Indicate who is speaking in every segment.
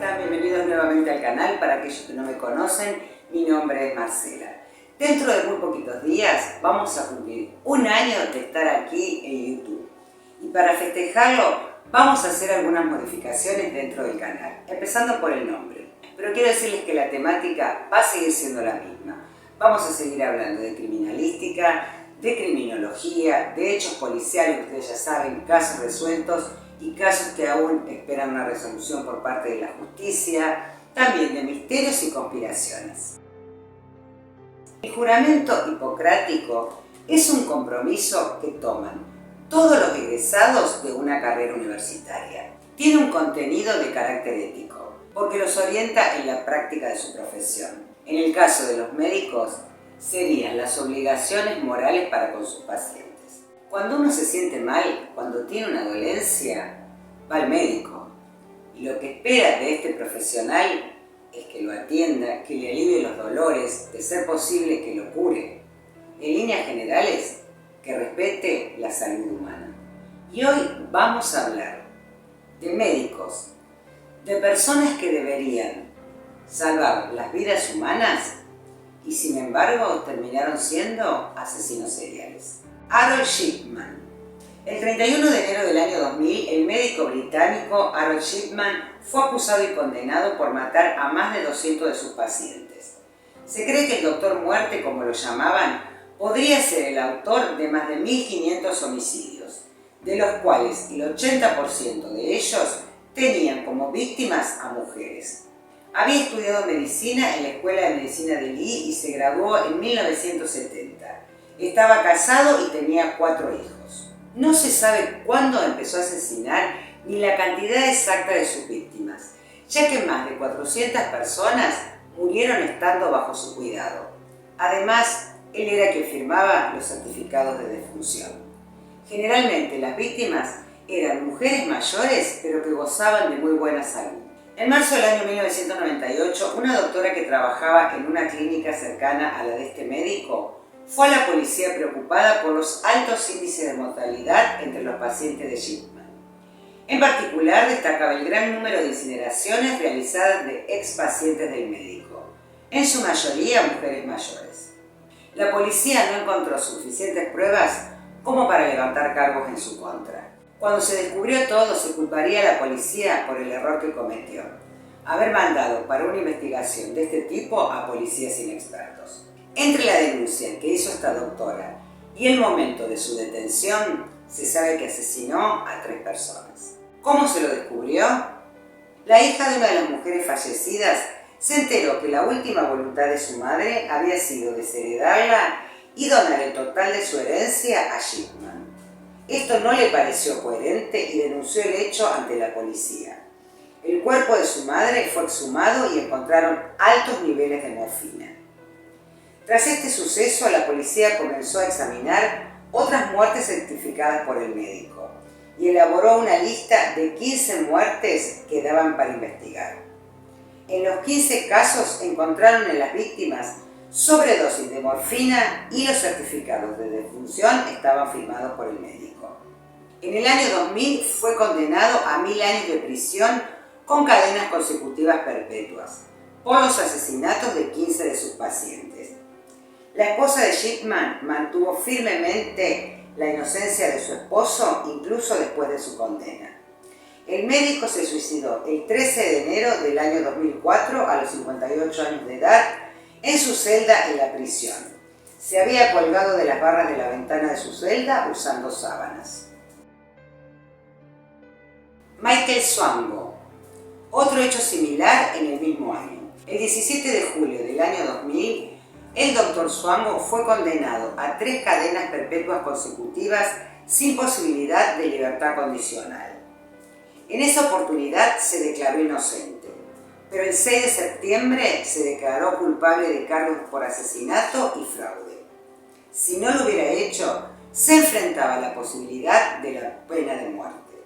Speaker 1: están? Bienvenidos nuevamente al canal. Para aquellos que no me conocen, mi nombre es Marcela. Dentro de muy poquitos días vamos a cumplir un año de estar aquí en YouTube. Y para festejarlo vamos a hacer algunas modificaciones dentro del canal, empezando por el nombre. Pero quiero decirles que la temática va a seguir siendo la misma. Vamos a seguir hablando de criminalística, de criminología, de hechos policiales, ustedes ya saben, casos resueltos y casos que aún esperan una resolución por parte de la justicia, también de misterios y conspiraciones. El juramento hipocrático es un compromiso que toman todos los egresados de una carrera universitaria. Tiene un contenido de carácter ético, porque los orienta en la práctica de su profesión. En el caso de los médicos, serían las obligaciones morales para con sus pacientes. Cuando uno se siente mal, cuando tiene una dolencia, va al médico. Y lo que espera de este profesional es que lo atienda, que le alivie los dolores, de ser posible que lo cure. En líneas generales, que respete la salud humana. Y hoy vamos a hablar de médicos, de personas que deberían salvar las vidas humanas y sin embargo terminaron siendo asesinos seriales. Harold Shipman. El 31 de enero del año 2000, el médico británico Harold Shipman fue acusado y condenado por matar a más de 200 de sus pacientes. Se cree que el Doctor Muerte, como lo llamaban, podría ser el autor de más de 1.500 homicidios, de los cuales el 80% de ellos tenían como víctimas a mujeres. Había estudiado medicina en la Escuela de Medicina de Lee y se graduó en 1970. Estaba casado y tenía 4 hijos. No se sabe cuándo empezó a asesinar ni la cantidad exacta de sus víctimas, ya que más de 400 personas murieron estando bajo su cuidado. Además, él era quien firmaba los certificados de defunción. Generalmente las víctimas eran mujeres mayores, pero que gozaban de muy buena salud. En marzo del año 1998, una doctora que trabajaba en una clínica cercana a la de este médico fue a la policía preocupada por los altos índices de mortalidad entre los pacientes de Shipman. En particular, destacaba el gran número de incineraciones realizadas de expacientes del médico, en su mayoría mujeres mayores. La policía no encontró suficientes pruebas como para levantar cargos en su contra. Cuando se descubrió todo, se culparía a la policía por el error que cometió, haber mandado para una investigación de este tipo a policías inexpertos. Entre la denuncia que hizo esta doctora y el momento de su detención, se sabe que asesinó a 3 personas. ¿Cómo se lo descubrió? La hija de una de las mujeres fallecidas se enteró que la última voluntad de su madre había sido desheredarla y donar el total de su herencia a Shipman. Esto no le pareció coherente y denunció el hecho ante la policía. El cuerpo de su madre fue exhumado y encontraron altos niveles de morfina. Tras este suceso, la policía comenzó a examinar otras muertes certificadas por el médico y elaboró una lista de 15 muertes que daban para investigar. En los 15 casos encontraron en las víctimas sobredosis de morfina y los certificados de defunción estaban firmados por el médico. En el año 2000 fue condenado a 1000 años de prisión con cadenas consecutivas perpetuas por los asesinatos de 15 de sus pacientes. La esposa de Shipman mantuvo firmemente la inocencia de su esposo incluso después de su condena. El médico se suicidó el 13 de enero del año 2004 a los 58 años de edad en su celda en la prisión. Se había colgado de las barras de la ventana de su celda usando sábanas. Michael Swango. Otro hecho similar en el mismo año. El 17 de julio del año 2000, el Dr. Swango fue condenado a 3 cadenas perpetuas consecutivas sin posibilidad de libertad condicional. En esa oportunidad se declaró inocente, pero el 6 de septiembre se declaró culpable de cargos por asesinato y fraude. Si no lo hubiera hecho, se enfrentaba a la posibilidad de la pena de muerte.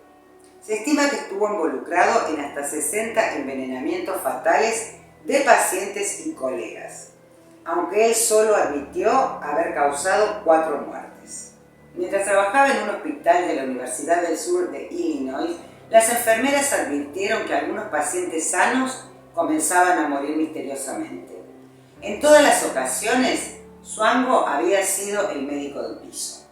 Speaker 1: Se estima que estuvo involucrado en hasta 60 envenenamientos fatales de pacientes y colegas, aunque él solo admitió haber causado 4 muertes. Mientras trabajaba en un hospital de la Universidad del Sur de Illinois, las enfermeras advirtieron que algunos pacientes sanos comenzaban a morir misteriosamente. En todas las ocasiones, Zhuangguo había sido el médico del piso.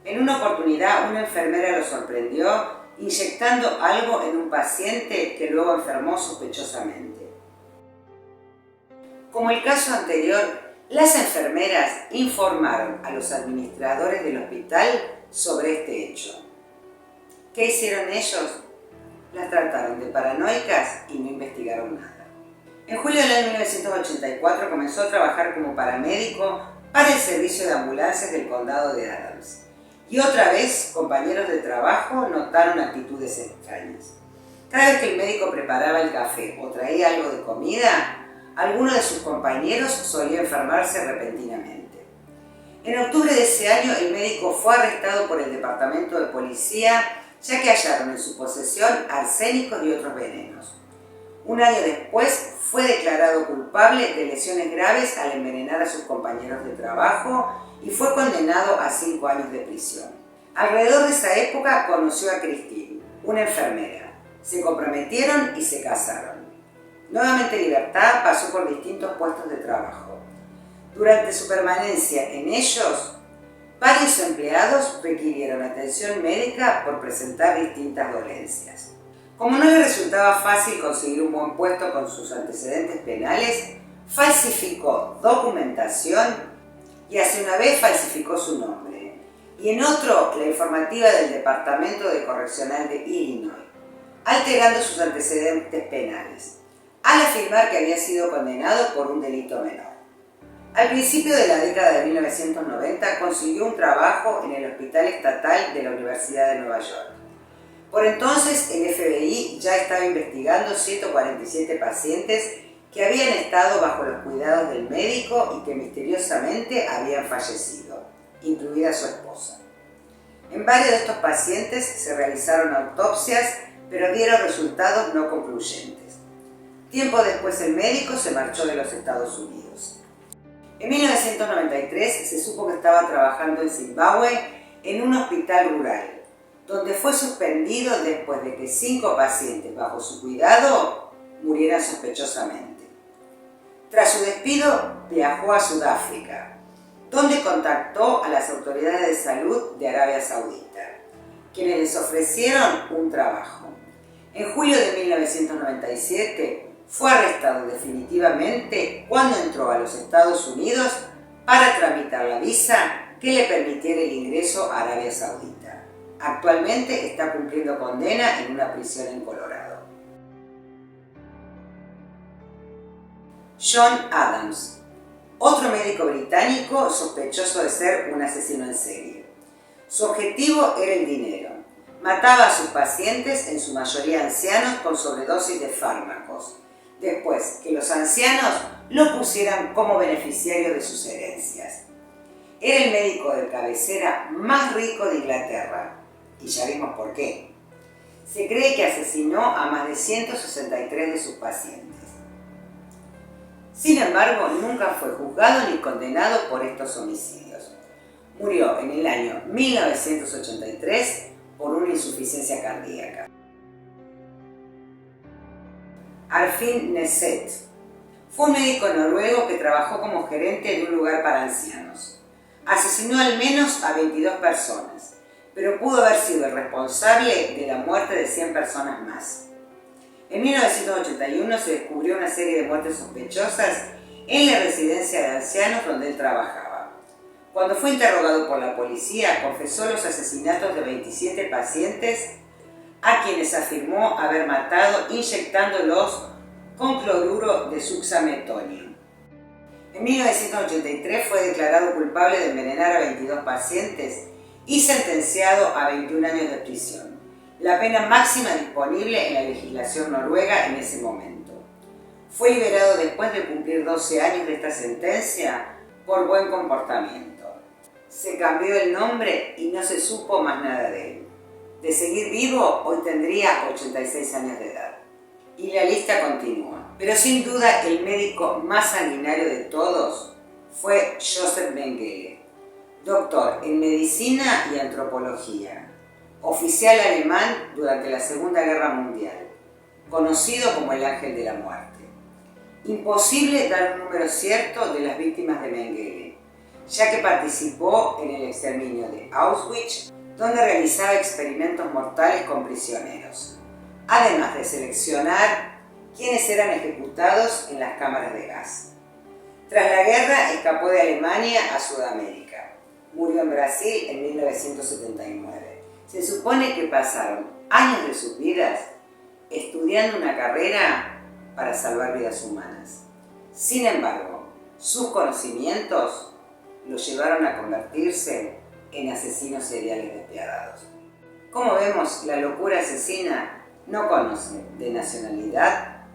Speaker 1: En una oportunidad, una enfermera lo sorprendió inyectando algo en un paciente que luego enfermó sospechosamente. Como el caso anterior, las enfermeras informaron a los administradores del hospital sobre este hecho. ¿Qué hicieron ellos? Las trataron de paranoicas y no investigaron nada. En julio del año 1984 comenzó a trabajar como paramédico para el servicio de ambulancias del condado de Adams. Y otra vez, compañeros de trabajo notaron actitudes extrañas. Cada vez que el médico preparaba el café o traía algo de comida, alguno de sus compañeros solía enfermarse repentinamente. En octubre de ese año, el médico fue arrestado por el departamento de policía, ya que hallaron en su posesión arsénicos y otros venenos. Un año después, fue declarado culpable de lesiones graves al envenenar a sus compañeros de trabajo y fue condenado a 5 años de prisión. Alrededor de esa época conoció a Christine, una enfermera. Se comprometieron y se casaron. Nuevamente en libertad, pasó por distintos puestos de trabajo. Durante su permanencia en ellos, varios empleados requirieron atención médica por presentar distintas dolencias. Como no le resultaba fácil conseguir un buen puesto con sus antecedentes penales, falsificó documentación y hace una vez falsificó su nombre, y en otro la informativa del Departamento de Correccional de Illinois, alterando sus antecedentes penales, al afirmar que había sido condenado por un delito menor. Al principio de la década de 1990 consiguió un trabajo en el Hospital Estatal de la Universidad de Nueva York. Por entonces el FBI ya estaba investigando 147 pacientes que habían estado bajo los cuidados del médico y que misteriosamente habían fallecido, incluida su esposa. En varios de estos pacientes se realizaron autopsias, pero dieron resultados no concluyentes. Tiempo después el médico se marchó de los Estados Unidos. En 1993 se supo que estaba trabajando en Zimbabue en un hospital rural, donde fue suspendido después de que 5 pacientes bajo su cuidado murieran sospechosamente. Tras su despido, viajó a Sudáfrica, donde contactó a las autoridades de salud de Arabia Saudita, quienes les ofrecieron un trabajo. En julio de 1997 fue arrestado definitivamente cuando entró a los Estados Unidos para tramitar la visa que le permitiera el ingreso a Arabia Saudita. Actualmente está cumpliendo condena en una prisión en Colorado. John Adams, otro médico británico sospechoso de ser un asesino en serie. Su objetivo era el dinero. Mataba a sus pacientes, en su mayoría ancianos, con sobredosis de fármacos, después que los ancianos lo pusieran como beneficiario de sus herencias. Era el médico de cabecera más rico de Inglaterra, y ya vimos por qué. Se cree que asesinó a más de 163 de sus pacientes. Sin embargo, nunca fue juzgado ni condenado por estos homicidios. Murió en el año 1983 por una insuficiencia cardíaca. Arfinn Nesset fue un médico noruego que trabajó como gerente de un lugar para ancianos. Asesinó al menos a 22 personas, pero pudo haber sido el responsable de la muerte de 100 personas más. En 1981 se descubrió una serie de muertes sospechosas en la residencia de ancianos donde él trabajaba. Cuando fue interrogado por la policía, confesó los asesinatos de 27 pacientes a quienes afirmó haber matado inyectándolos con cloruro de succinilmetolio. En 1983 fue declarado culpable de envenenar a 22 pacientes y sentenciado a 21 años de prisión, la pena máxima disponible en la legislación noruega en ese momento. Fue liberado después de cumplir 12 años de esta sentencia por buen comportamiento. Se cambió el nombre y no se supo más nada de él. De seguir vivo, hoy tendría 86 años de edad. Y la lista continúa. Pero sin duda el médico más sanguinario de todos fue Joseph Mengele, doctor en medicina y antropología, oficial alemán durante la Segunda Guerra Mundial, conocido como el Ángel de la Muerte. Imposible dar un número cierto de las víctimas de Mengele, ya que participó en el exterminio de Auschwitz, donde realizaba experimentos mortales con prisioneros, además de seleccionar quienes eran ejecutados en las cámaras de gas. Tras la guerra escapó de Alemania a Sudamérica. Murió en Brasil en 1979. Se supone que pasaron años de sus vidas estudiando una carrera para salvar vidas humanas. Sin embargo, sus conocimientos lo llevaron a convertirse en asesinos seriales despiadados. Como vemos, la locura asesina no conoce de nacionalidad,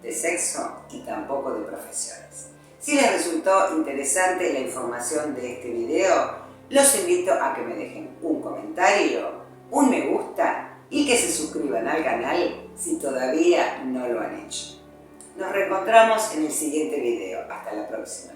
Speaker 1: de sexo y tampoco de profesiones. Si les resultó interesante la información de este video, los invito a que me dejen un comentario, un me gusta y que se suscriban al canal si todavía no lo han hecho. Nos reencontramos en el siguiente video. Hasta la próxima.